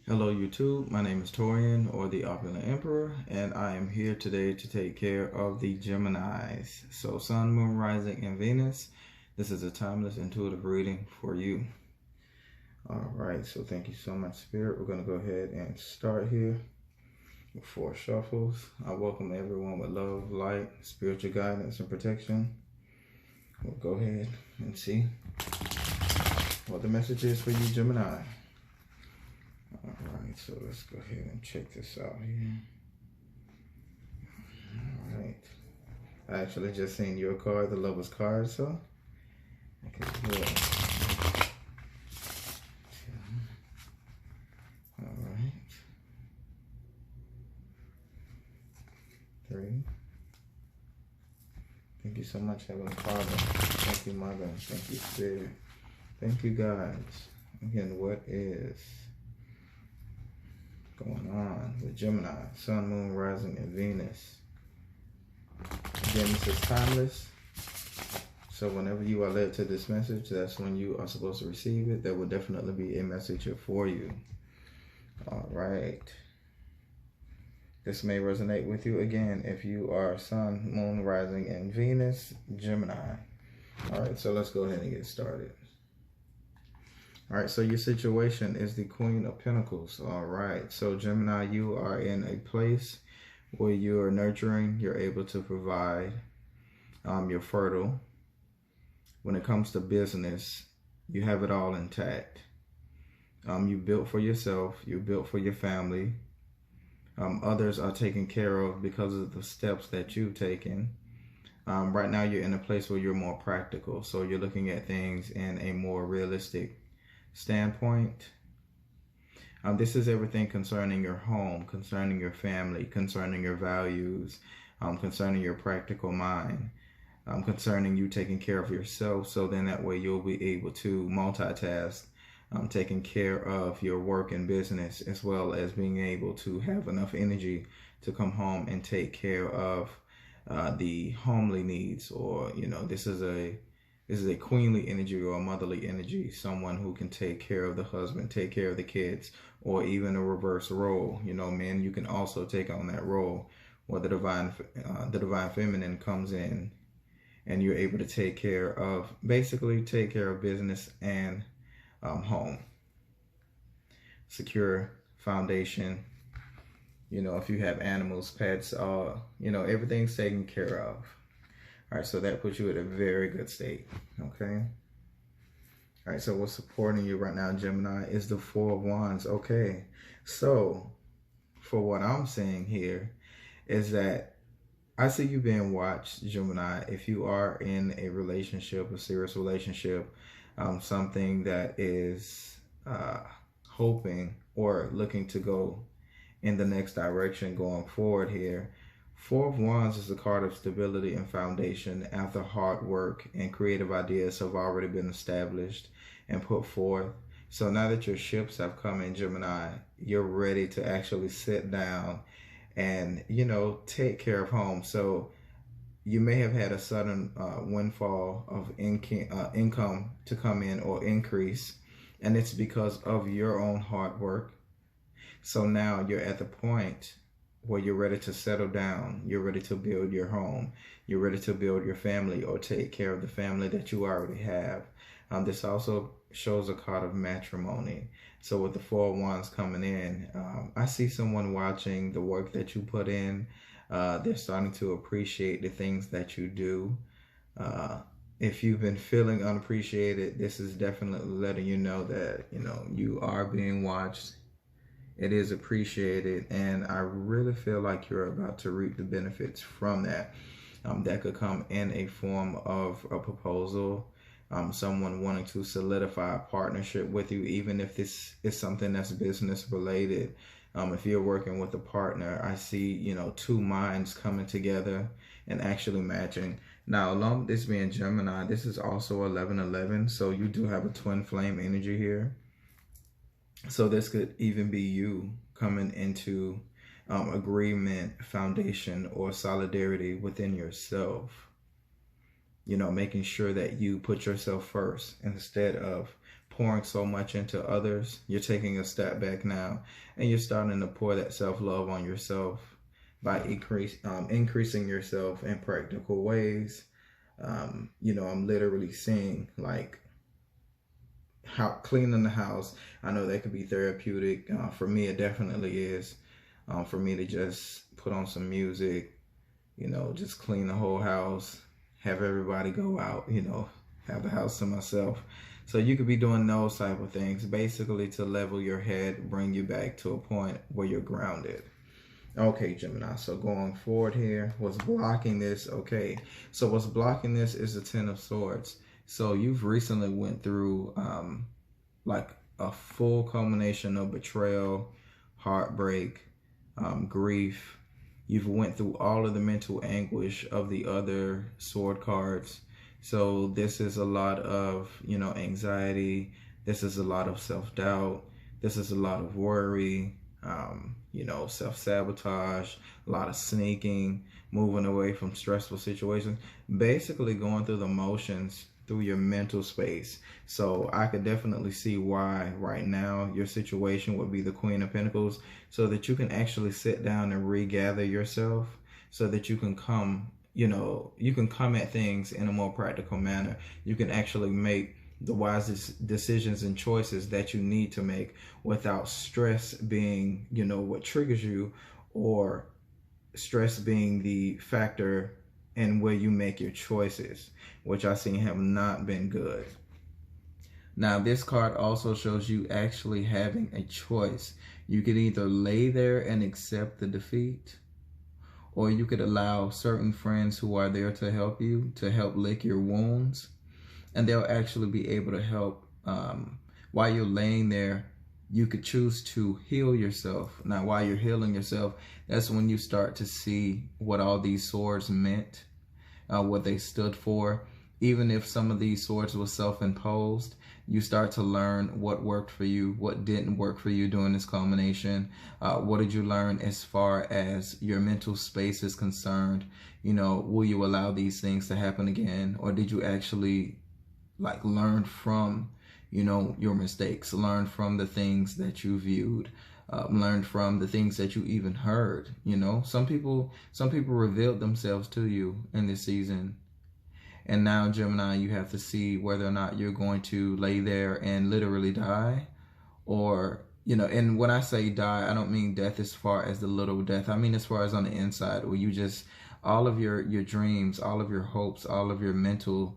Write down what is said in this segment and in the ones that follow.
Hello YouTube, my name is Torian, or the Opulent Emperor, and I am here today to take care of the Geminis. So Sun, Moon, Rising, and Venus, this is a timeless intuitive reading for you. Alright, so thank you so much, Spirit. We're going to go ahead and start here with 4 shuffles. I welcome everyone with love, light, spiritual guidance, and protection. We'll go ahead and see what the message is for you, Gemini. Alright, so let's go ahead and check this out here. Alright. I actually just seen your card, the Lover's card, so okay, good. Alright. 3. Thank you so much, Heavenly Father. Thank you, Mother. Thank you, Spirit. Thank you, guys. Again, what is going on with Gemini, Sun, Moon, Rising, and Venus? Again, this is timeless. So whenever you are led to this message, that's when you are supposed to receive it. There will definitely be a message here for you. All right. This may resonate with you again if you are Sun, Moon, Rising, and Venus, Gemini. All right, so let's go ahead and get started. All right, so your situation is the Queen of Pentacles. All right, so Gemini, you are in a place where you are nurturing, you're able to provide, you're fertile. When it comes to business, you have it all intact. You built for yourself, you built for your family. Others are taken care of because of the steps that you've taken. Right now, you're in a place where you're more practical. So you're looking at things in a more realistic standpoint. This is everything concerning your home, concerning your family, concerning your values, concerning your practical mind, concerning you taking care of yourself, so then that way you'll be able to multitask, taking care of your work and business, as well as being able to have enough energy to come home and take care of the homely needs. Or, you know, this is a queenly energy or a motherly energy, someone who can take care of the husband, take care of the kids, or even a reverse role. You know, men, you can also take on that role where the divine feminine comes in and you're able to take care of, basically take care of business and home. Secure foundation. You know, if you have animals, pets, you know, everything's taken care of. All right, so that puts you at a very good state, okay? All right, so what's supporting you right now, Gemini, is the 4 of Wands, okay? So, for what I'm saying here is that I see you being watched, Gemini. If you are in a relationship, a serious relationship, something that is hoping or looking to go in the next direction going forward here, 4 of Wands is a card of stability and foundation after hard work and creative ideas have already been established and put forth. So now that your ships have come in, Gemini, you're ready to actually sit down and, you know, take care of home. So you may have had a sudden windfall of income to come in or increase, and it's because of your own hard work. So now you're at the point where you're ready to settle down, you're ready to build your home, you're ready to build your family or take care of the family that you already have. This also shows a card of matrimony. So with the 4 of Wands coming in, I see someone watching the work that you put in. They're starting to appreciate the things that you do. If you've been feeling unappreciated, this is definitely letting you know that, you know, you are being watched. It is appreciated, and I really feel like you're about to reap the benefits from that. That could come in a form of a proposal, someone wanting to solidify a partnership with you, even if this is something that's business related. If you're working with a partner, I see, you know, 2 minds coming together and actually matching. Now, along with this being Gemini, this is also 11-11, so you do have a twin flame energy here. So this could even be you coming into agreement, foundation, or solidarity within yourself. You know, making sure that you put yourself first instead of pouring so much into others. You're taking a step back now, and you're starting to pour that self-love on yourself by increasing yourself in practical ways. You know, I'm literally seeing like how cleaning the house. I know that could be therapeutic. For me, it definitely is. For me to just put on some music, you know, just clean the whole house, have everybody go out, you know, have the house to myself. So you could be doing those type of things, basically to level your head, bring you back to a point where you're grounded. Okay, Gemini, so going forward here, what's blocking this? Okay, so what's blocking this is the Ten of Swords. So you've recently went through like a full culmination of betrayal, heartbreak, grief. You've went through all of the mental anguish of the other sword cards. So this is a lot of, you know, anxiety. This is a lot of self-doubt. This is a lot of worry, you know, self-sabotage, a lot of sneaking, moving away from stressful situations, basically going through the motions through your mental space. So I could definitely see why right now your situation would be the Queen of Pentacles, so that you can actually sit down and regather yourself, so that you can come, you know, you can come at things in a more practical manner. You can actually make the wisest decisions and choices that you need to make without stress being, you know, what triggers you, or stress being the factor in where you make your choices, which I see have not been good. Now, this card also shows you actually having a choice. You could either lay there and accept the defeat, or you could allow certain friends who are there to help you, to help lick your wounds, and they'll actually be able to help. While you're laying there, you could choose to heal yourself. Now, while you're healing yourself, that's when you start to see what all these swords meant, what they stood for. Even if some of these swords were self-imposed, you start to learn what worked for you, what didn't work for you during this culmination. What did you learn as far as your mental space is concerned? You know, will you allow these things to happen again? Or did you actually like learn from, you know, your mistakes, learn from the things that you viewed, learn from the things that you even heard? You know, some people revealed themselves to you in this season. And now, Gemini, you have to see whether or not you're going to lay there and literally die, or, you know, and when I say die, I don't mean death as far as the little death. I mean as far as on the inside, where you just, all of your dreams, all of your hopes, all of your mental,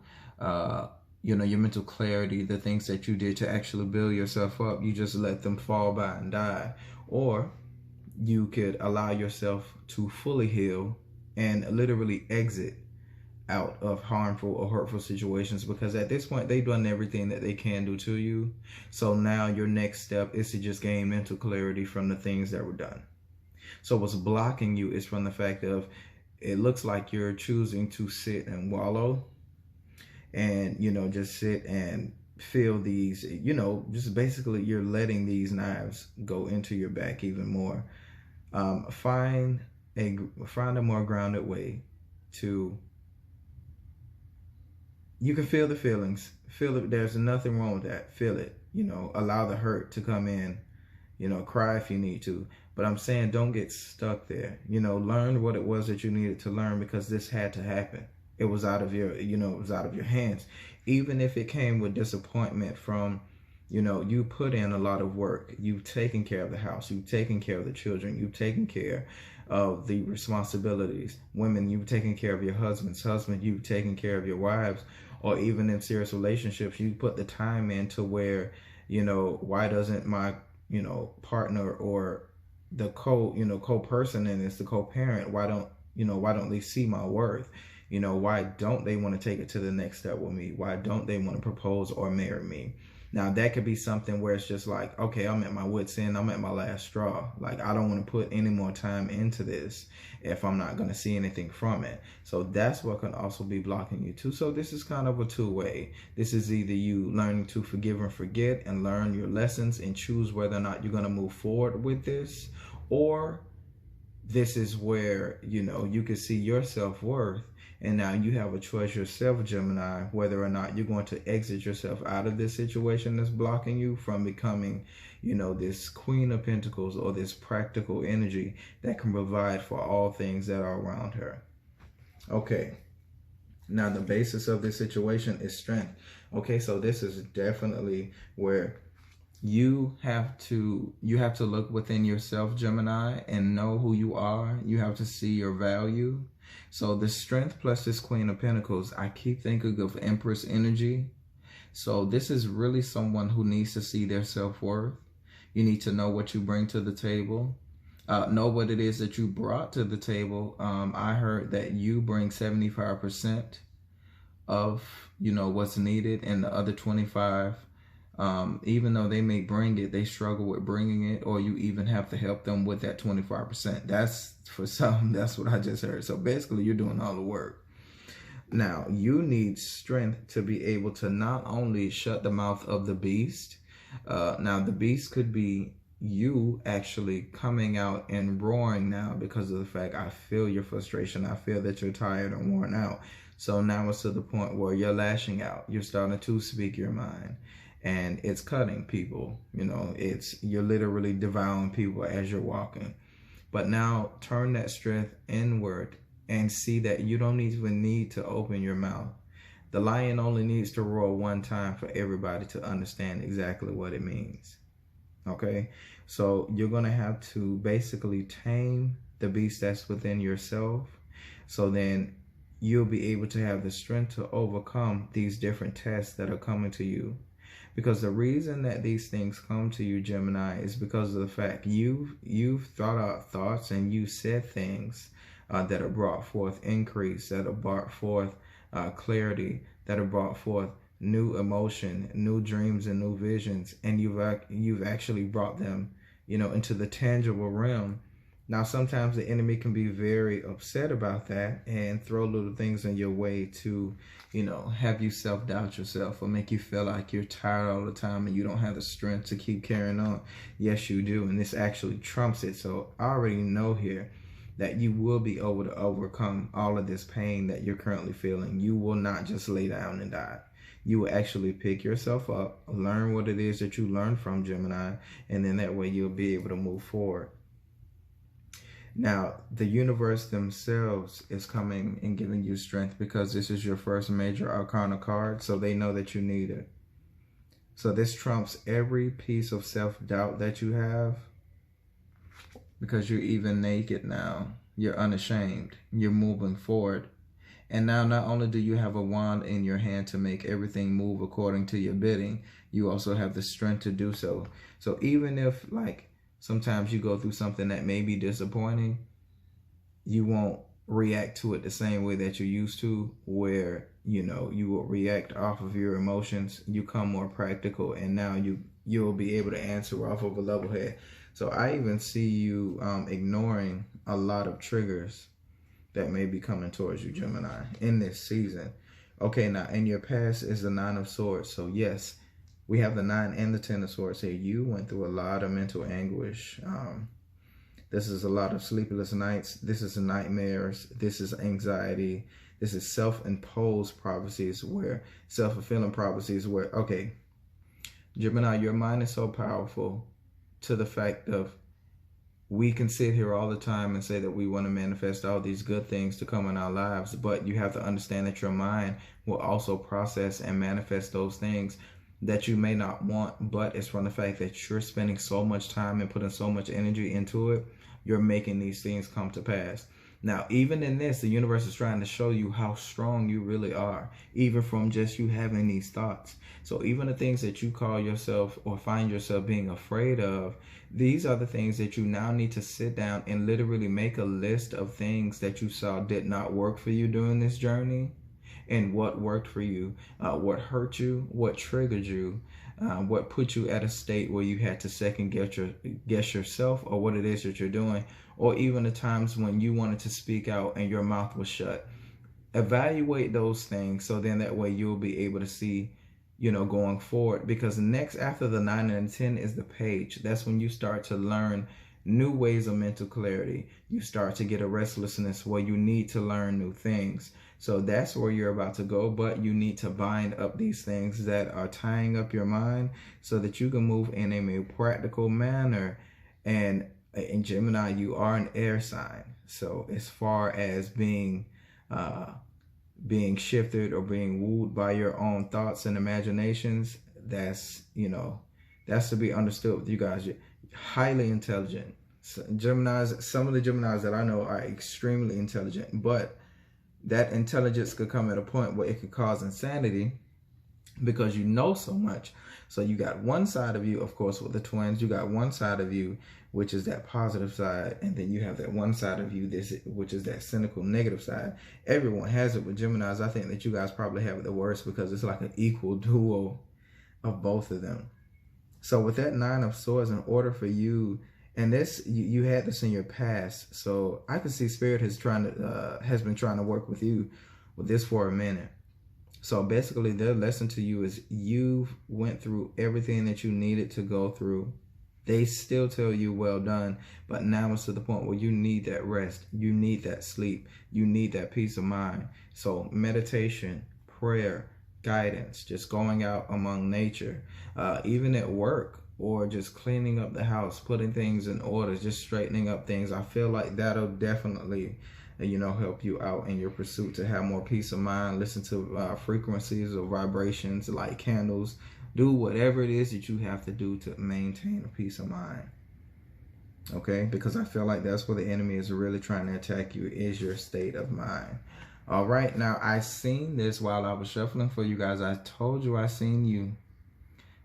you know, your mental clarity, the things that you did to actually build yourself up, you just let them fall by and die. Or you could allow yourself to fully heal and literally exit out of harmful or hurtful situations, because at this point they've done everything that they can do to you. So now your next step is to just gain mental clarity from the things that were done. So what's blocking you is from the fact of, it looks like you're choosing to sit and wallow, and, you know, just sit and feel these, you know, just basically you're letting these knives go into your back even more. Find a more grounded way to, you can feel the feelings, feel it. There's nothing wrong with that. Feel it, you know, allow the hurt to come in, you know, cry if you need to. But I'm saying don't get stuck there. You know, learn what it was that you needed to learn, because this had to happen. It was out of your, you know, it was out of your hands. Even if it came with disappointment from, you know, you put in a lot of work. You've taken care of the house. You've taken care of the children. You've taken care of the responsibilities. Women, you've taken care of your husbands. Husband, you've taken care of your wives. Or even in serious relationships, you put the time into where, you know, why doesn't my, you know, partner or the co-person in this, the co-parent, why don't they see my worth? You know, why don't they want to take it to the next step with me? Why don't they want to propose or marry me? Now, that could be something where it's just like, okay, I'm at my wit's end. I'm at my last straw. Like, I don't want to put any more time into this if I'm not going to see anything from it. So that's what can also be blocking you too. So this is kind of a two-way. This is either you learning to forgive and forget and learn your lessons and choose whether or not you're going to move forward with this, or this is where, you know, you can see your self-worth. And now you have a choice yourself, Gemini, whether or not you're going to exit yourself out of this situation that's blocking you from becoming, you know, this Queen of Pentacles or this practical energy that can provide for all things that are around her. Okay. Now, the basis of this situation is strength. Okay, so this is definitely where you have to look within yourself, Gemini, and know who you are. You have to see your value. So the strength plus this Queen of Pentacles, I keep thinking of Empress energy. So this is really someone who needs to see their self-worth. You need to know what you bring to the table. Know what it is that you brought to the table. I heard that you bring 75% of, you know, what's needed, and the other 25, even though they may bring it, they struggle with bringing it, or you even have to help them with that 25%. That's for some, that's what I just heard. So basically you're doing all the work. Now you need strength to be able to not only shut the mouth of the beast. Now the beast could be you actually coming out and roaring now because of the fact, I feel your frustration. I feel that you're tired and worn out. So now it's to the point where you're lashing out. You're starting to speak your mind. And it's cutting people. You know, you're literally devouring people as you're walking. But now turn that strength inward and see that you don't even need to open your mouth. The lion only needs to roar one time for everybody to understand exactly what it means. Okay? So you're going to have to basically tame the beast that's within yourself. So then you'll be able to have the strength to overcome these different tests that are coming to you. Because the reason that these things come to you, Gemini, is because of the fact you've thought out thoughts and you said things that are brought forth increase, that are brought forth clarity, that are brought forth new emotion, new dreams, and new visions, and you've actually brought them, you know, into the tangible realm. Now, sometimes the enemy can be very upset about that and throw little things in your way to, you know, have you self-doubt yourself or make you feel like you're tired all the time and you don't have the strength to keep carrying on. Yes, you do, and this actually trumps it. So I already know here that you will be able to overcome all of this pain that you're currently feeling. You will not just lay down and die. You will actually pick yourself up, learn what it is that you learned from, Gemini, and then that way you'll be able to move forward. Now, the universe themselves is coming and giving you strength because this is your first major arcana card, so they know that you need it. So this trumps every piece of self-doubt that you have because you're even naked now. You're unashamed. You're moving forward. And now not only do you have a wand in your hand to make everything move according to your bidding, you also have the strength to do so. So even if, like, sometimes you go through something that may be disappointing, you won't react to it the same way that you used to, where, you know, you will react off of your emotions. You come more practical, and now you'll be able to answer off of a level head. So I even see you ignoring a lot of triggers that may be coming towards you, Gemini, in this season. Okay, now in your past is the Nine of Swords. So yes, we have the 9 and the 10 of Swords here. You went through a lot of mental anguish. This is a lot of sleepless nights. This is nightmares. This is anxiety. This is self-imposed prophecies, where self-fulfilling prophecies where, okay, Gemini, your mind is so powerful to the fact of we can sit here all the time and say that we want to manifest all these good things to come in our lives, but you have to understand that your mind will also process and manifest those things that you may not want, but it's from the fact that you're spending so much time and putting so much energy into it, you're making these things come to pass. Now, even in this, the universe is trying to show you how strong you really are, even from just you having these thoughts. So even the things that you call yourself or find yourself being afraid of, these are the things that you now need to sit down and literally make a list of things that you saw did not work for you during this journey, and what worked for you, what hurt you, what triggered you, what put you at a state where you had to second guess yourself or what it is that you're doing, or even the times when you wanted to speak out and your mouth was shut. Evaluate those things, so then that way you'll be able to see, you know, going forward. Because next after the 9 and 10 is the Page. That's when you start to learn new ways of mental clarity. You start to get a restlessness where you need to learn new things. So that's where you're about to go, but you need to bind up these things that are tying up your mind so that you can move in a more practical manner. And in Gemini, you are an air sign. So as far as being shifted or being wooed by your own thoughts and imaginations, that's, you know, that's to be understood with you guys. You're highly intelligent. So Geminis, some of the Geminis that I know are extremely intelligent, but that intelligence could come at a point where it could cause insanity because you know so much. So you got one side of you, of course, with the twins, you got one side of you, which is that positive side. And then you have that one side of you, which is that cynical, negative side. Everyone has it with Geminis. I think that you guys probably have it the worst because it's like an equal duo of both of them. So with that Nine of Swords, in order for you, and this, you had this in your past, so I can see Spirit has been trying to work with you with this for a minute. So basically, their lesson to you is you went through everything that you needed to go through. They still tell you well done, but now it's to the point where you need that rest, you need that sleep, you need that peace of mind. So meditation, prayer, guidance, just going out among nature, even at work, or just cleaning up the house, putting things in order, just straightening up things. I feel like that'll definitely, you know, help you out in your pursuit to have more peace of mind. Listen to frequencies or vibrations, light candles, do whatever it is that you have to do to maintain a peace of mind. Okay, because I feel like that's where the enemy is really trying to attack you, is your state of mind. All right, now I seen this while I was shuffling for you guys. I told you I seen you.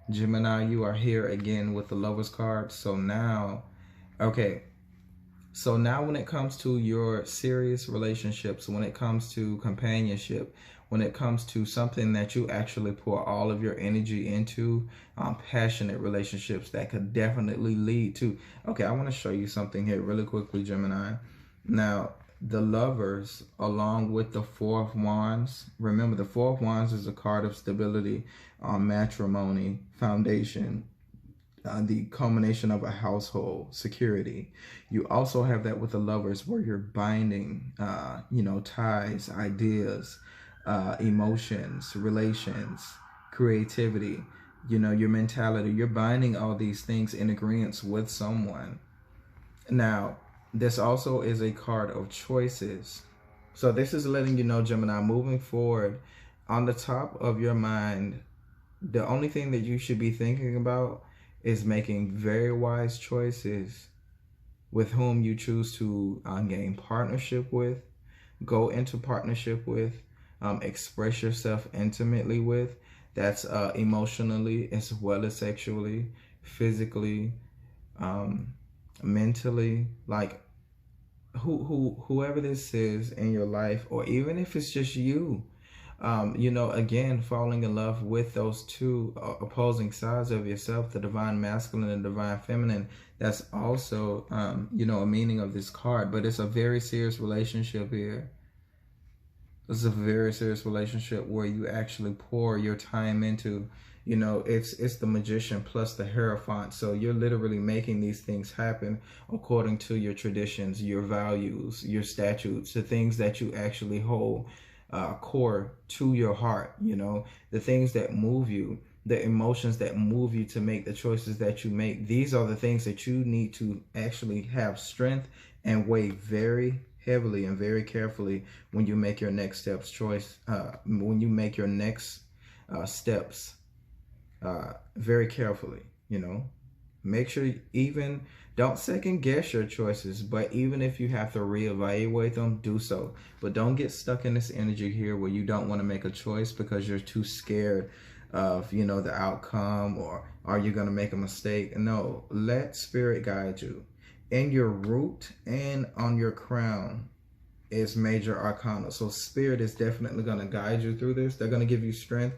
Gemini, you are here again with the Lovers card. So now, okay, so now when it comes to your serious relationships, when it comes to companionship, when it comes to something that you actually pour all of your energy into, passionate relationships that could definitely lead to, okay, I want to show you something here really quickly, Gemini. Now, the Lovers, along with the Four of Wands, remember the Four of Wands is a card of stability, matrimony, foundation, the culmination of a household, security. You also have that with the Lovers where you're binding, you know, ties, ideas, emotions, relations, creativity, you know, your mentality. You're binding all these things in agreement with someone. Now, this also is a card of choices. So this is letting you know, Gemini, moving forward, on the top of your mind, the only thing that you should be thinking about is making very wise choices with whom you choose to gain partnership with, go into partnership with, express yourself intimately with. That's emotionally as well as sexually, physically, mentally. Like whoever this is in your life, or even if it's just you, you know, again, falling in love with those two opposing sides of yourself, the divine masculine and divine feminine. That's also, you know, a meaning of this card, but it's a very serious relationship here. This is a very serious relationship where you actually pour your time into, you know, it's the Magician plus the Hierophant. So you're literally making these things happen according to your traditions, your values, your statutes, the things that you actually hold core to your heart, you know, the things that move you, the emotions that move you to make the choices that you make. These are the things that you need to actually have strength and weigh very heavily and very carefully when you make your next steps when you make your next steps very carefully, you know. Make sure, even don't second guess your choices, but even if you have to reevaluate them, do so. But don't get stuck in this energy here where you don't want to make a choice because you're too scared of, you know, the outcome, or are you going to make a mistake? No, let Spirit guide you. In your root and on your crown is major arcana. So Spirit is definitely going to guide you through this. They're going to give you strength,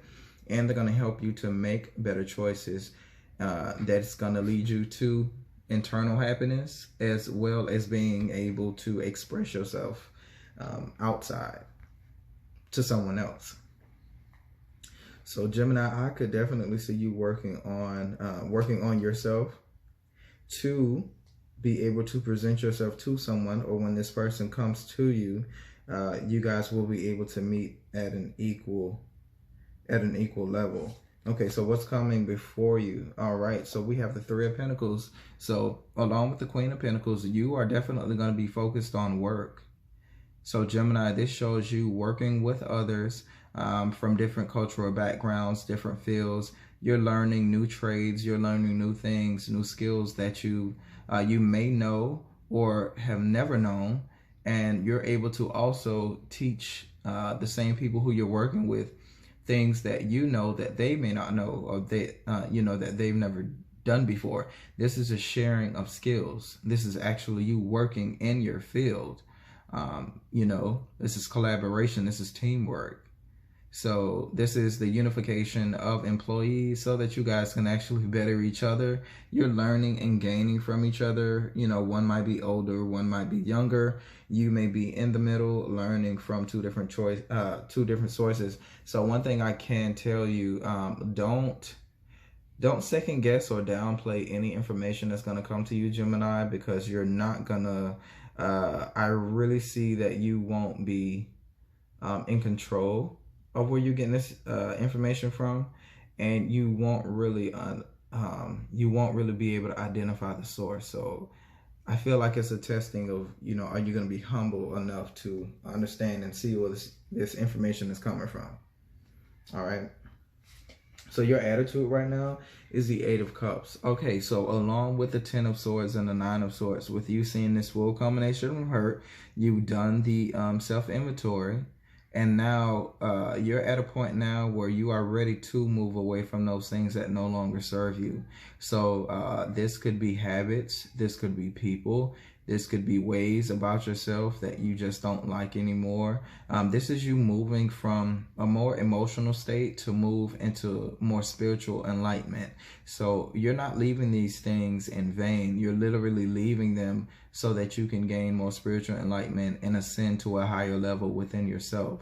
and they're going to help you to make better choices. That's going to lead you to internal happiness, as well as being able to express yourself outside to someone else. So Gemini, I could definitely see you working on yourself to be able to present yourself to someone, or when this person comes to you, you guys will be able to meet at an equal level. Okay, so what's coming before you? All right, so we have the Three of Pentacles. So along with the Queen of Pentacles, you are definitely going to be focused on work. So Gemini, this shows you working with others from different cultural backgrounds, different fields. You're learning new trades, you're learning new things, new skills that you may know or have never known. And you're able to also teach the same people who you're working with things that you know that they may not know, or they that they've never done before. This is a sharing of skills. This is actually you working in your field. This is collaboration. This is teamwork. So this is the unification of employees so that you guys can actually better each other. You're learning and gaining from each other. One might be older, one might be younger. You may be in the middle, learning from two different sources. So one thing I can tell you, don't second guess or downplay any information that's going to come to you, Gemini, because you're not gonna I really see that you won't be in control of where you're getting this information from, and you won't really be able to identify the source. So I feel like it's a testing of, are you going to be humble enough to understand and see where this information is coming from? All right. So your attitude right now is the Eight of Cups. Okay, so along with the Ten of Swords and the Nine of Swords, with you seeing this full combination of hurt, you've done the self-inventory. And now you're at a point now where you are ready to move away from those things that no longer serve you. So this could be habits. This could be people. This could be ways about yourself that you just don't like anymore. This is you moving from a more emotional state to move into more spiritual enlightenment. So you're not leaving these things in vain. You're literally leaving them so that you can gain more spiritual enlightenment and ascend to a higher level within yourself.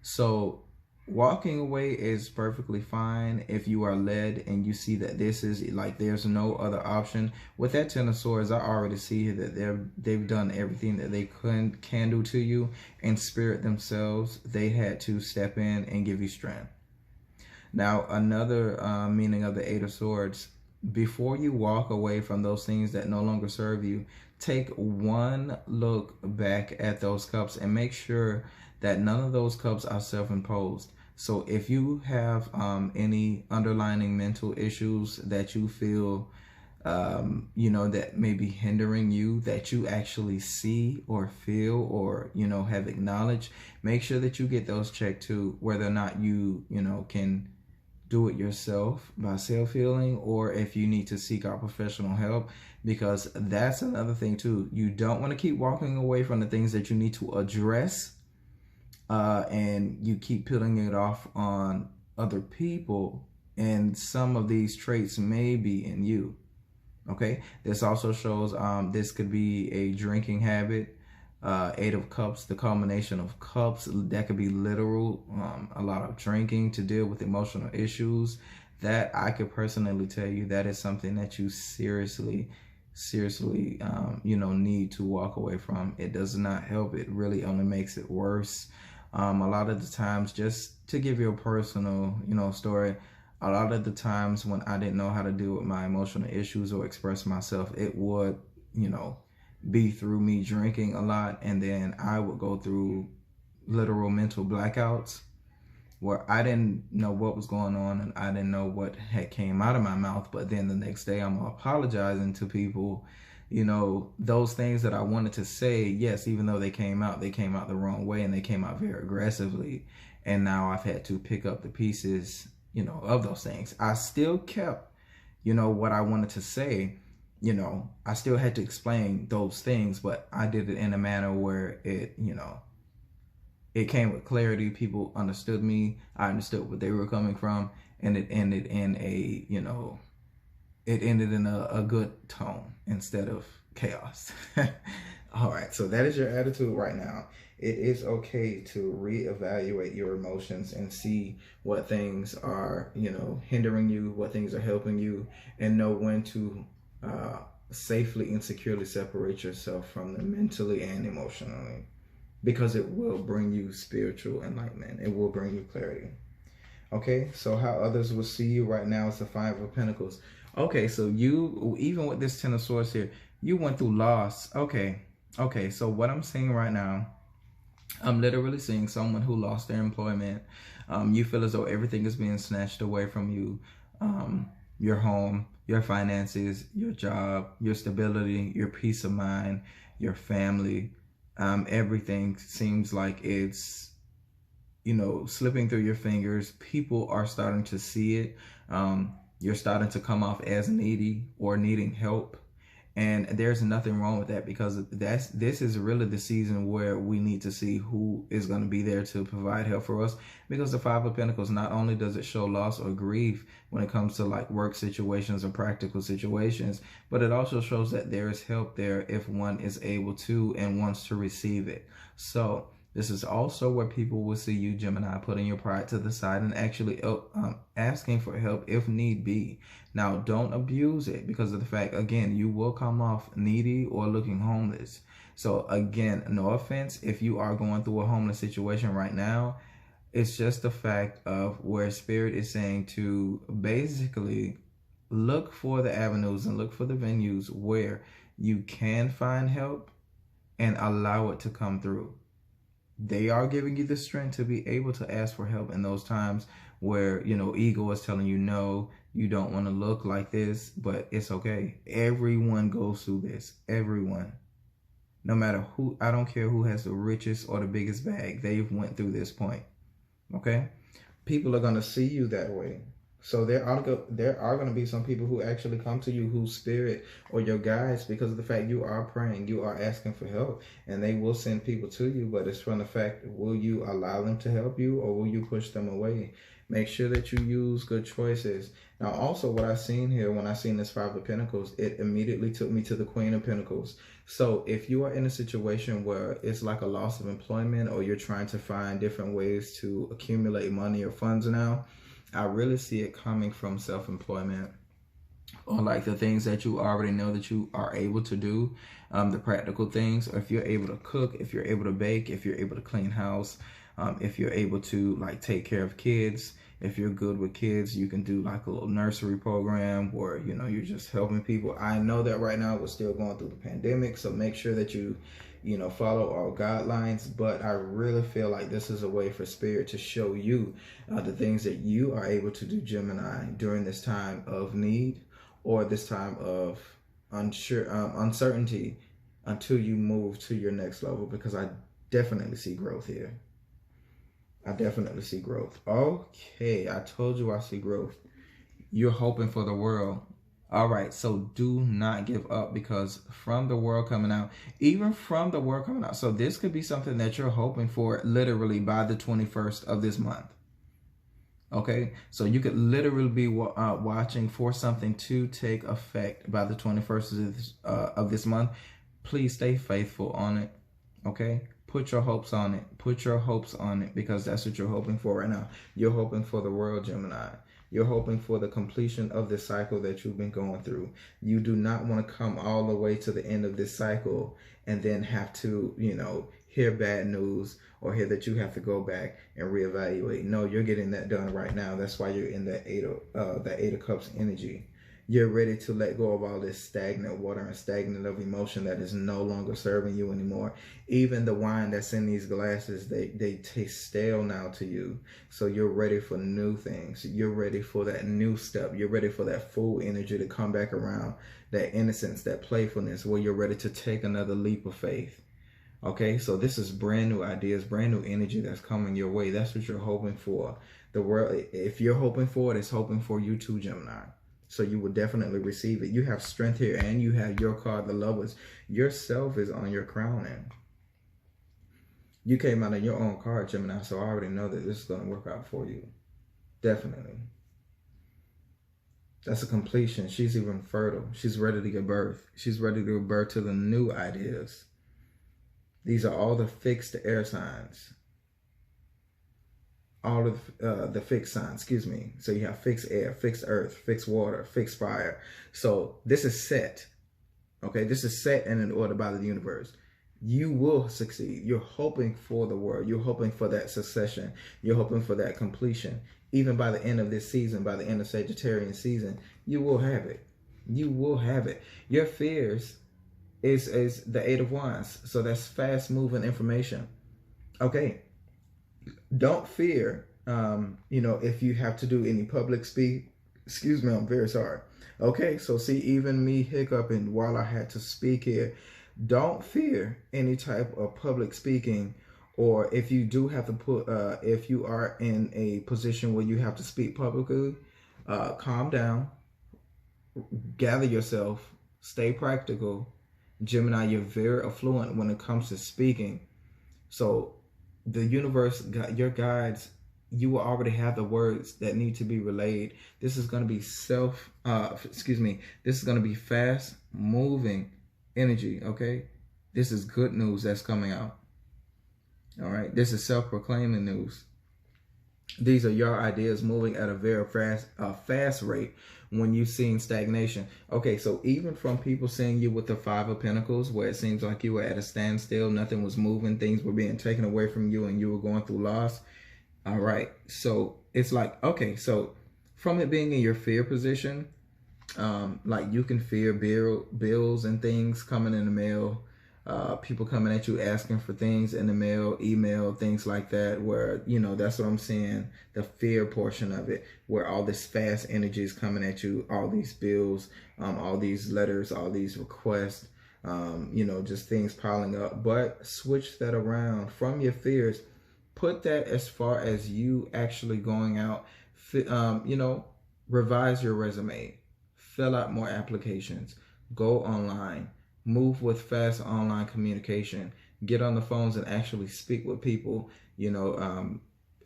So walking away is perfectly fine if you are led and you see that this is like there's no other option. With that Ten of Swords, I already see that they've done everything that they can do to you. In spirit themselves, they had to step in and give you strength. Now, another meaning of the Eight of Swords, before you walk away from those things that no longer serve you, take one look back at those cups and make sure that none of those cups are self-imposed. So if you have any underlying mental issues that you feel, that may be hindering you, that you actually see or feel or, have acknowledged, make sure that you get those checked too, whether or not you, can do it yourself by self-healing, or if you need to seek out professional help, because that's another thing too. You don't want to keep walking away from the things that you need to address. And you keep putting it off on other people, and some of these traits may be in you. Okay, this also shows this could be a drinking habit. Eight of Cups, the combination of cups, that could be literal, a lot of drinking to deal with emotional issues. That I could personally tell you that is something that you seriously need to walk away from. It does not help. It really only makes it worse. A lot of the times, just to give you a personal, story, a lot of the times when I didn't know how to deal with my emotional issues or express myself, it would, be through me drinking a lot. And then I would go through literal mental blackouts where I didn't know what was going on and I didn't know what had came out of my mouth. But then the next day I'm apologizing to people, those things that I wanted to say, yes, even though they came out the wrong way and they came out very aggressively. And now I've had to pick up the pieces, of those things. I still kept, what I wanted to say, I still had to explain those things, but I did it in a manner where it, it came with clarity. People understood me. I understood what they were coming from. And it ended in a good tone instead of chaos. All right, so that is your attitude right now. It is okay to reevaluate your emotions and see what things are, hindering you, what things are helping you, and know when to safely and securely separate yourself from them mentally and emotionally, because it will bring you spiritual enlightenment. It will bring you clarity. Okay, so how others will see you right now is the Five of Pentacles. Okay, so you, even with this Ten of Swords here, you went through loss. Okay, so what I'm seeing right now, I'm literally seeing someone who lost their employment. You feel as though everything is being snatched away from you. Your home, your finances, your job, your stability, your peace of mind, your family. Everything seems like it's, you know, slipping through your fingers. People are starting to see it. You're starting to come off as needy or needing help. And there's nothing wrong with that, because this is really the season where we need to see who is going to be there to provide help for us. Because the Five of Pentacles, not only does it show loss or grief when it comes to like work situations or practical situations, but it also shows that there is help there if one is able to and wants to receive it. So this is also where people will see you, Gemini, putting your pride to the side and actually asking for help if need be. Now, don't abuse it, because of the fact, again, you will come off needy or looking homeless. So again, no offense if you are going through a homeless situation right now. It's just the fact of where Spirit is saying to basically look for the avenues and look for the venues where you can find help and allow it to come through. They are giving you the strength to be able to ask for help in those times where, you know, ego is telling you, no, you don't want to look like this, but it's okay. Everyone goes through this. Everyone. No matter who, I don't care who has the richest or the biggest bag, they've went through this point. Okay? People are going to see you that way. So there are going to be some people who actually come to you, whose spirit or your guides, because of the fact you are praying, you are asking for help, and they will send people to you. But it's from the fact, will you allow them to help you, or will you push them away? Make sure that you use good choices. Now, also what I've seen here, when I seen this Five of Pentacles, it immediately took me to the Queen of Pentacles. So if you are in a situation where it's like a loss of employment, or you're trying to find different ways to accumulate money or funds now, I really see it coming from self-employment, or like the things that you already know that you are able to do, the practical things. Or if you're able to cook, if you're able to bake, if you're able to clean house, if you're able to like take care of kids, if you're good with kids, you can do like a little nursery program where, you know, you're just helping people. I know that right now we're still going through the pandemic, so make sure that you know, follow our guidelines. But I really feel like this is a way for Spirit to show you the things that you are able to do, Gemini, during this time of need or this time of uncertainty, until you move to your next level, because I definitely see growth here. I definitely see growth. Okay, I told you I see growth. You're hoping for the world. All right, so do not give up, because from the world coming out, even from the world coming out, so this could be something that you're hoping for literally by the 21st of this month. Okay, so you could literally be watching for something to take effect by the 21st of this month. Please stay faithful on it. Okay, put your hopes on it. Put your hopes on it, because that's what you're hoping for right now. You're hoping for the world, Gemini. You're hoping for the completion of this cycle that you've been going through. You do not want to come all the way to the end of this cycle and then have to, you know, hear bad news or hear that you have to go back and reevaluate. No, you're getting that done right now. That's why you're in that Eight of Cups energy. You're ready to let go of all this stagnant water and stagnant of emotion that is no longer serving you anymore. Even the wine that's in these glasses, they taste stale now to you. So you're ready for new things. You're ready for that new step. You're ready for that full energy to come back around, that innocence, that playfulness, where you're ready to take another leap of faith. Okay, so this is brand new ideas, brand new energy that's coming your way. That's what you're hoping for. The world, if you're hoping for it, it's hoping for you too, Gemini. So you will definitely receive it. You have strength here, and you have your card, the Lovers. Yourself is on your crowning. You came out of your own card, Gemini, so I already know that this is going to work out for you. Definitely. That's a completion. She's even fertile. She's ready to give birth. She's ready to give birth to the new ideas. These are all the fixed air signs. All of the fixed signs, excuse me. So you have fixed air, fixed earth, fixed water, fixed fire. So this is set. Okay, this is set and in order by the universe. You will succeed. You're hoping for the world. You're hoping for that succession. You're hoping for that completion. Even by the end of this season, by the end of Sagittarian season, you will have it. You will have it. Your fears is the Eight of Wands. So that's fast moving information. Okay. Don't fear, if you have to do any public speak. Excuse me, I'm very sorry. Okay, so see, even me hiccuping while I had to speak here. Don't fear any type of public speaking, or if you do have to put, if you are in a position where you have to speak publicly, calm down, gather yourself, stay practical. Gemini, you're very affluent when it comes to speaking. So the universe, your guides, you will already have the words that need to be relayed. This is going to be this is going to be fast moving energy. Okay, this is good news that's coming out. All right, this is self-proclaiming news. These are your ideas moving at a very fast rate when you've seen stagnation. Okay, so even from people seeing you with the Five of Pentacles, where it seems like you were at a standstill, nothing was moving, things were being taken away from you, and you were going through loss. All right, so it's like, okay, so from it being in your fear position, like you can fear bills and things coming in the mail, people coming at you asking for things in the mail, email, things like that, where, that's what I'm saying, the fear portion of it, where all this fast energy is coming at you, all these bills, all these letters, all these requests, just things piling up. But switch that around from your fears. Put that as far as you actually going out, revise your resume, fill out more applications, go online, move with fast online communication, get on the phones and actually speak with people,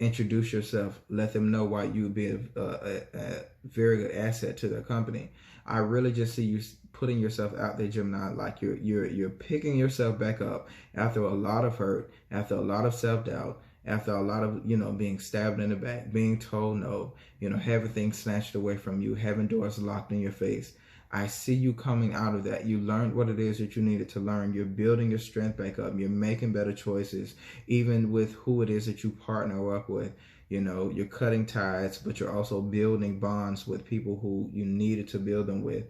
introduce yourself, let them know why you would be a very good asset to their company. I really just see you putting yourself out there, Gemini, like you're picking yourself back up after a lot of hurt, after a lot of self-doubt, after a lot of, being stabbed in the back, being told no, having things snatched away from you, having doors locked in your face. I see you coming out of that. You learned what it is that you needed to learn. You're building your strength back up. You're making better choices, even with who it is that you partner up with. You're cutting ties, but you're also building bonds with people who you needed to build them with.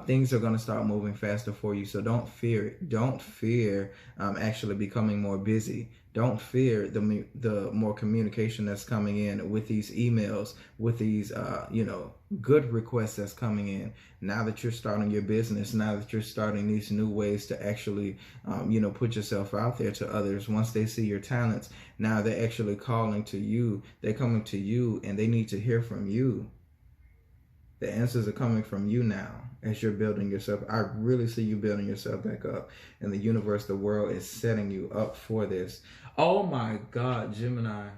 Things are going to start moving faster for you. So don't fear it. Don't fear actually becoming more busy. Don't fear the more communication that's coming in with these emails, with these, good requests that's coming in. Now that you're starting your business, now that you're starting these new ways to actually, put yourself out there to others. Once they see your talents, now they're actually calling to you. They're coming to you and they need to hear from you. The answers are coming from you now as you're building yourself. I really see you building yourself back up. And the universe, the world is setting you up for this. Oh my God, Gemini.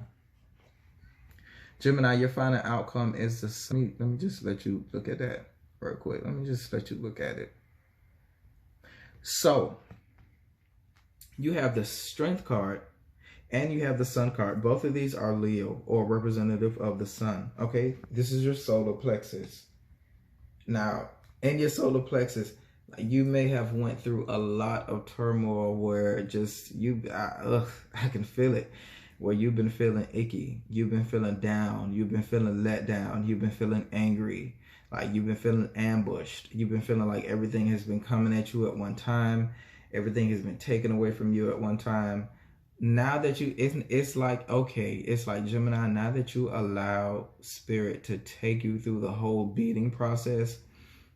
Gemini, your final outcome is the sun. Let me just let you look at that real quick. Let me just let you look at it. So, you have the Strength card and you have the Sun card. Both of these are Leo, or representative of the sun. Okay, this is your solar plexus. Now, in your solar plexus, you may have went through a lot of turmoil where just I can feel it, where you've been feeling icky, you've been feeling down, you've been feeling let down, you've been feeling angry, like you've been feeling ambushed, you've been feeling like everything has been coming at you at one time, everything has been taken away from you at one time. Now that it's like, okay, it's like, Gemini, now that you allow Spirit to take you through the whole beating process,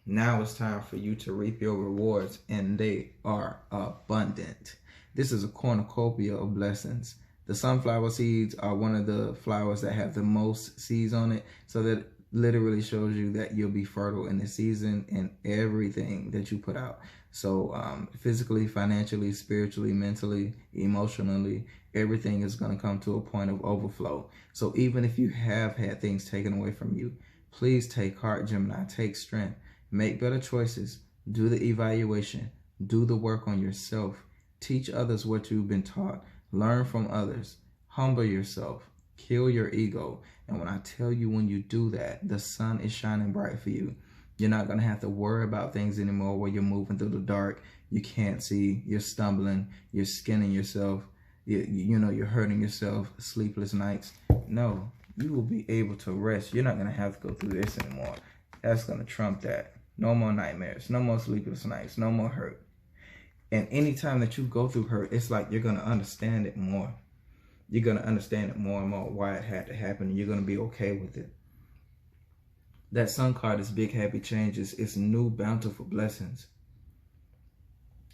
now it's time for you to reap your rewards, and they are abundant. This is a cornucopia of blessings. The sunflower seeds are one of the flowers that have the most seeds on it, so that literally shows you that you'll be fertile in the season in everything that you put out. So physically, financially, spiritually, mentally, emotionally, everything is going to come to a point of overflow. So even if you have had things taken away from you, please take heart, Gemini. Take strength. Make better choices. Do the evaluation. Do the work on yourself. Teach others what you've been taught. Learn from others. Humble yourself. Kill your ego. And when I tell you, when you do that, the sun is shining bright for you. You're not going to have to worry about things anymore where you're moving through the dark. You can't see. You're stumbling. You're skinning yourself. You're hurting yourself. Sleepless nights. No, you will be able to rest. You're not going to have to go through this anymore. That's going to trump that. No more nightmares. No more sleepless nights. No more hurt. And anytime that you go through hurt, it's like you're going to understand it more. You're going to understand it more and more why it had to happen. And you're going to be okay with it. That Sun card is big, happy changes. It's new, bountiful blessings.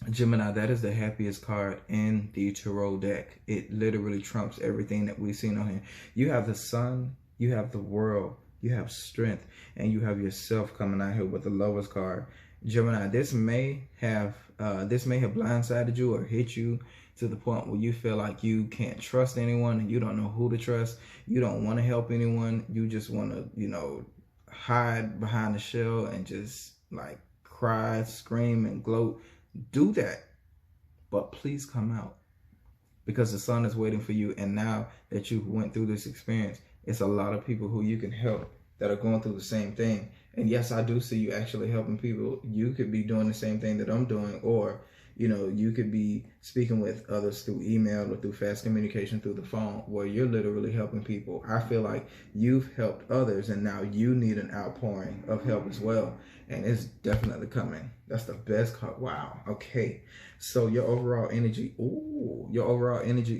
Gemini, that is the happiest card in the Tarot deck. It literally trumps everything that we've seen on here. You have the Sun, you have the World, you have strength, and you have yourself coming out here with the Lover's card. Gemini, this may have blindsided you or hit you to the point where you feel like you can't trust anyone and you don't know who to trust. You don't want to help anyone. You just want to, hide behind the shell and just like cry, scream, and gloat. Do that, but please come out, because the Sun is waiting for you. And now that you went through this experience, it's a lot of people who you can help that are going through the same thing. And yes, I do see you actually helping people. You could be doing the same thing that I'm doing, or you could be speaking with others through email or through fast communication through the phone, where you're literally helping people. I feel like you've helped others and now you need an outpouring of help as well. And it's definitely coming. That's the best card. Wow. Okay. So your overall energy,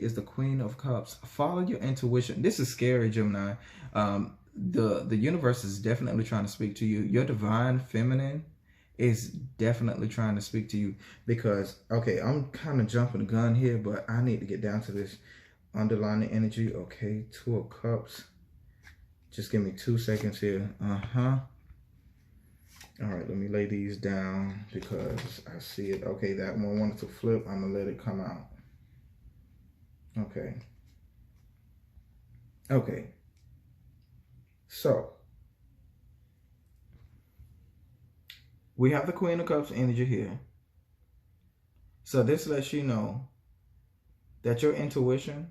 is the Queen of Cups. Follow your intuition. This is scary, Gemini. The universe is definitely trying to speak to you. Your divine feminine is definitely trying to speak to you, because, okay, I'm kind of jumping the gun here, but I need to get down to this underlying energy. Okay, Two of Cups. Just give me 2 seconds here. All right, let me lay these down because I see it. Okay, that one wanted to flip. I'm going to let it come out. Okay. So, we have the Queen of Cups energy here. So this lets you know that your intuition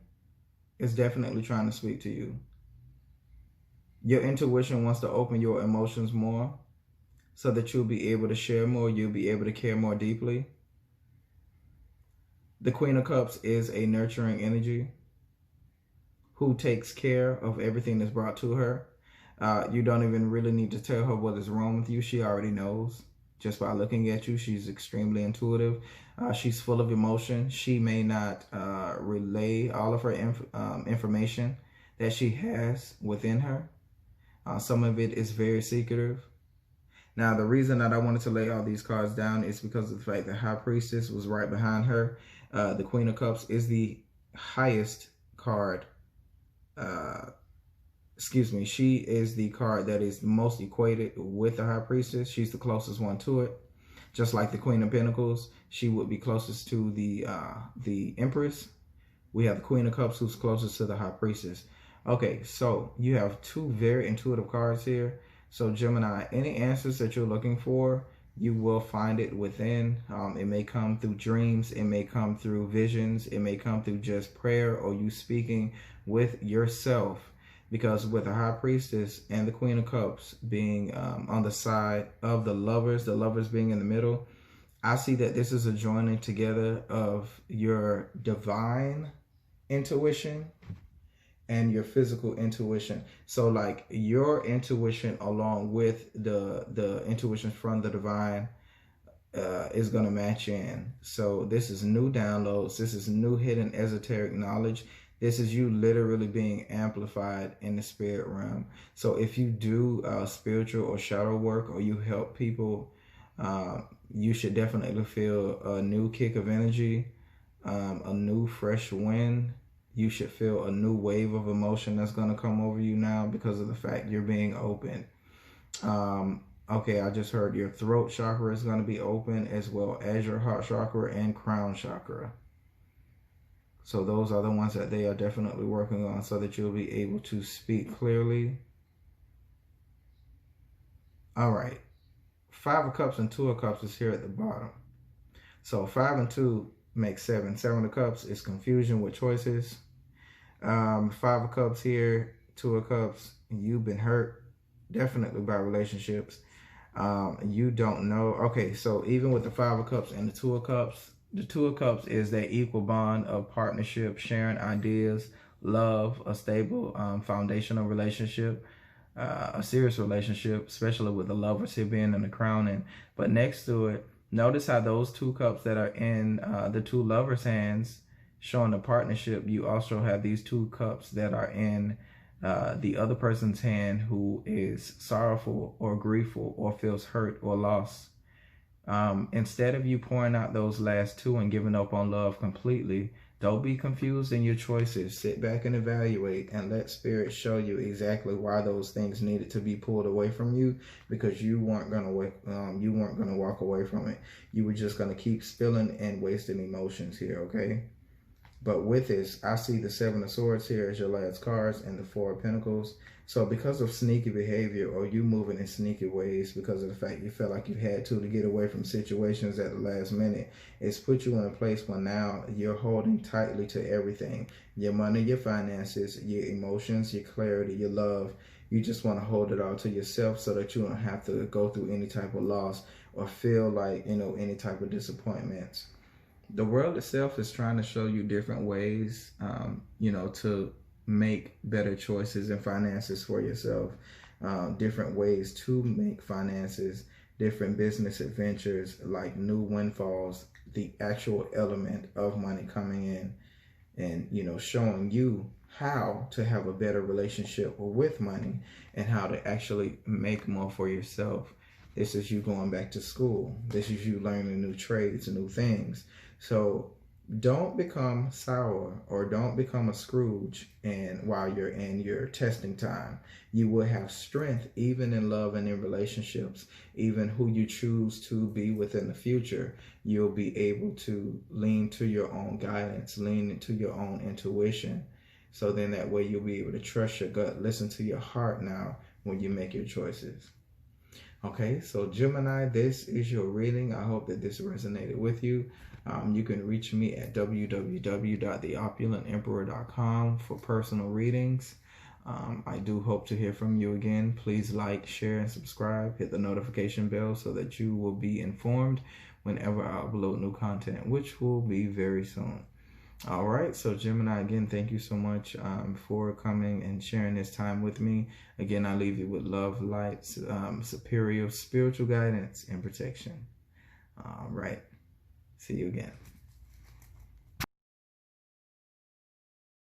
is definitely trying to speak to you. Your intuition wants to open your emotions more so that you'll be able to share more, you'll be able to care more deeply. The Queen of Cups is a nurturing energy who takes care of everything that's brought to her. You don't even really need to tell her what is wrong with you. She already knows. Just by looking at you, she's extremely intuitive. She's full of emotion. She may not relay all of her information that she has within her. Some of it is very secretive. Now, the reason that I wanted to lay all these cards down is because of the fact that High Priestess was right behind her. The Queen of Cups is the highest card. She is the card that is most equated with the High Priestess. She's the closest one to it. Just like the Queen of Pentacles, she would be closest to the Empress. We have the Queen of Cups, who's closest to the High Priestess. Okay, so you have two very intuitive cards here. So Gemini, any answers that you're looking for, you will find it within. It may come through dreams. It may come through visions. It may come through just prayer or you speaking with yourself. Because with the High Priestess and the Queen of Cups being on the side of the lovers being in the middle, I see that this is a joining together of your divine intuition and your physical intuition. So like your intuition along with the intuition from the divine is going to match in. So this is new downloads. This is new hidden esoteric knowledge. This is you literally being amplified in the spirit realm. So if you do spiritual or shadow work, or you help people, you should definitely feel a new kick of energy, a new fresh wind. You should feel a new wave of emotion that's going to come over you now because of the fact you're being open. Okay, I just heard your throat chakra is going to be open, as well as your heart chakra and crown chakra. So those are the ones that they are definitely working on so that you'll be able to speak clearly. All right. 5 of Cups and 2 of Cups is here at the bottom. So 5 and 2 makes 7. 7 of Cups is confusion with choices. 5 of Cups here, 2 of Cups, you've been hurt, definitely by relationships. You don't know. Okay, so even with the Five of Cups and the Two of Cups, the Two of Cups is that equal bond of partnership, sharing ideas, love, a stable foundational relationship, a serious relationship, especially with the Lovers here being in the Crown. But next to it, notice how those two cups that are in the two Lovers' hands showing the partnership, you also have these two cups that are in the other person's hand who is sorrowful or griefful or feels hurt or lost. Instead of you pouring out those last two and giving up on love completely, don't be confused in your choices. Sit back and evaluate and let Spirit show you exactly why those things needed to be pulled away from you, because you weren't gonna walk away from it. You were just gonna keep spilling and wasting emotions here, okay? But with this, I see the Seven of Swords here as your last cards and the Four of Pentacles. So because of sneaky behavior, or you moving in sneaky ways because of the fact you felt like you had to get away from situations at the last minute, it's put you in a place where now you're holding tightly to everything. Your money, your finances, your emotions, your clarity, your love. You just want to hold it all to yourself so that you don't have to go through any type of loss or feel like, any type of disappointments. The world itself is trying to show you different ways, to make better choices and finances for yourself, different ways to make finances, different business adventures, like new windfalls, the actual element of money coming in and, showing you how to have a better relationship with money and how to actually make more for yourself. This is you going back to school. This is you learning new trades and new things. So don't become sour or don't become a Scrooge while you're in your testing time. You will have strength even in love and in relationships. Even who you choose to be with in the future, you'll be able to lean to your own guidance, lean into your own intuition. So then that way you'll be able to trust your gut, listen to your heart now when you make your choices. Okay, so Gemini, this is your reading. I hope that this resonated with you. You can reach me at www.theopulentemperor.com for personal readings. I do hope to hear from you again. Please like, share, and subscribe. Hit the notification bell so that you will be informed whenever I upload new content, which will be very soon. All right, so Gemini, again, thank you so much for coming and sharing this time with me. Again, I leave you with love, light, superior spiritual guidance and protection. All right, see you again.